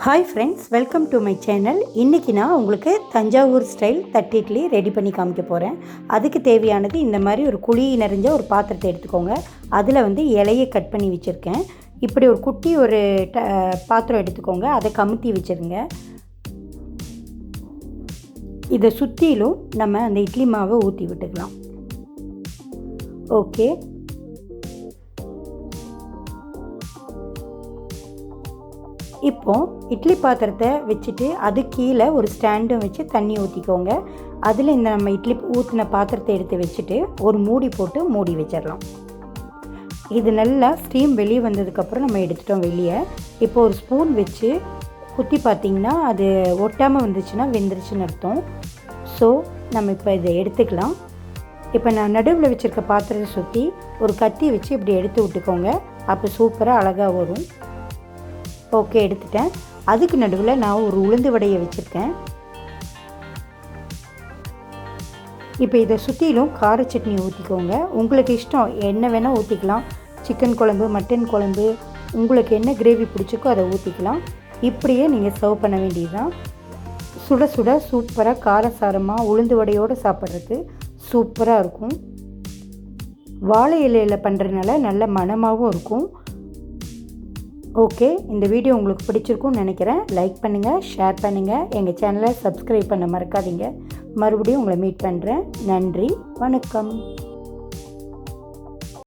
Hi friends, welcome to my channel. இன்றைக்கி நான் உங்களுக்கு தஞ்சாவூர் ஸ்டைல் தட்டு இட்லி ரெடி பண்ணி காமிக்க போகிறேன். அதுக்கு தேவையானது இந்த மாதிரி ஒரு குழி நிறைஞ்ச ஒரு பாத்திரத்தை எடுத்துக்கோங்க. அதில் இலையை கட் பண்ணி வச்சுருக்கேன். இப்படி ஒரு குட்டி ஒரு பாத்திரம் எடுத்துக்கோங்க. அதை கமுத்தி வச்சுருங்க. இதை சுற்றிலும் நம்ம அந்த இட்லி மாவை ஊற்றி விட்டுக்கலாம். ஓகே, இப்போது இட்லி பாத்திரத்தை வச்சுட்டு அது கீழே ஒரு ஸ்டாண்டும் வச்சு தண்ணி ஊற்றிக்கோங்க. அதில் இந்த நம்ம இட்லி ஊற்றின பாத்திரத்தை எடுத்து வச்சுட்டு ஒரு மூடி போட்டு மூடி வச்சிடலாம். இது நல்லா ஸ்டீம் வெளியே வந்ததுக்கப்புறம் நம்ம எடுத்துட்டோம் வெளியே. இப்போ ஒரு ஸ்பூன் வச்சு குத்தி பார்த்திங்கன்னா அது ஒட்டாமல் வந்துச்சுன்னா வெந்துருச்சுன்னு அர்த்தம். ஸோ நம்ம இப்போ இதை எடுத்துக்கலாம். இப்போ நான் நடுவில் வச்சுருக்க பாத்திரத்தை சுற்றி ஒரு கத்தி வச்சு இப்படி எடுத்து விட்டுக்கோங்க. அப்போ சூப்பராக அழகாக வரும். ஓகே, எடுத்துட்டேன். அதுக்கு நடுவில் நான் ஒரு உளுந்து வடையை வச்சுருக்கேன். இப்போ இதை சுற்றிலும் கார சட்னி ஊற்றிக்கோங்க. உங்களுக்கு இஷ்டம் என்ன வேணால் ஊற்றிக்கலாம். சிக்கன் குழம்பு, மட்டன் குழம்பு, உங்களுக்கு என்ன கிரேவி பிடிச்சிக்கோ அதை ஊற்றிக்கலாம். இப்படியே நீங்கள் சர்வ் பண்ண வேண்டியதுதான். சுட சுட சூப்பராக காரசாரமாக உளுந்து வடையோடு சாப்பிட்றதுக்கு சூப்பராக இருக்கும். வாழை இலையில் பண்ணுறதுனால நல்ல மணமாகவும் இருக்கும். ஓகே, இந்த வீடியோ உங்களுக்கு பிடிச்சிருக்கும்னு நினைக்கிறேன். லைக் பண்ணுங்கள், ஷேர் பண்ணுங்கள், எங்கள் சேனலை சப்ஸ்கிரைப் பண்ண மறக்காதீங்க. மறுபடியும் உங்களை மீட் பண்ணுறேன். நன்றி, வணக்கம்.